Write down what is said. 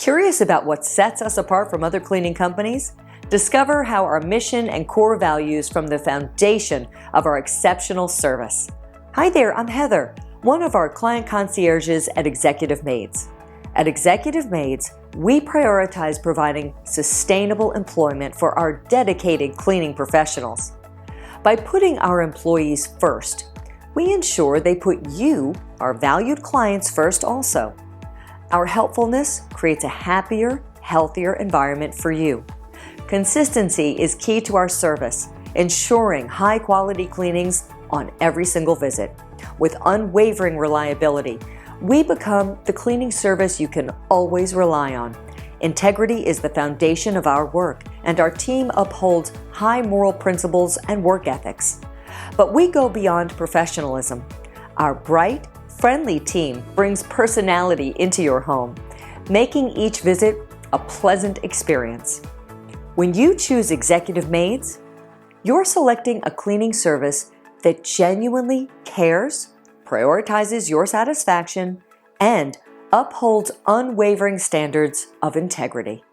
Curious about what sets us apart from other cleaning companies? Discover how our mission and core values form the foundation of our exceptional service. Hi there, I'm Heather, one of our client concierges at Executive Maids. At Executive Maids, we prioritize providing sustainable employment for our dedicated cleaning professionals. By putting our employees first, we ensure they put you, our valued clients, first also. Our helpfulness creates a happier, healthier environment for you. Consistency is key to our service, ensuring high-quality cleanings on every single visit. With unwavering reliability, we become the cleaning service you can always rely on. Integrity is the foundation of our work, and our team upholds high moral principles and work ethics. But we go beyond professionalism. Our bright, friendly team brings personality into your home, making each visit a pleasant experience. When you choose Executive Maids, you're selecting a cleaning service that genuinely cares, prioritizes your satisfaction, and upholds unwavering standards of integrity.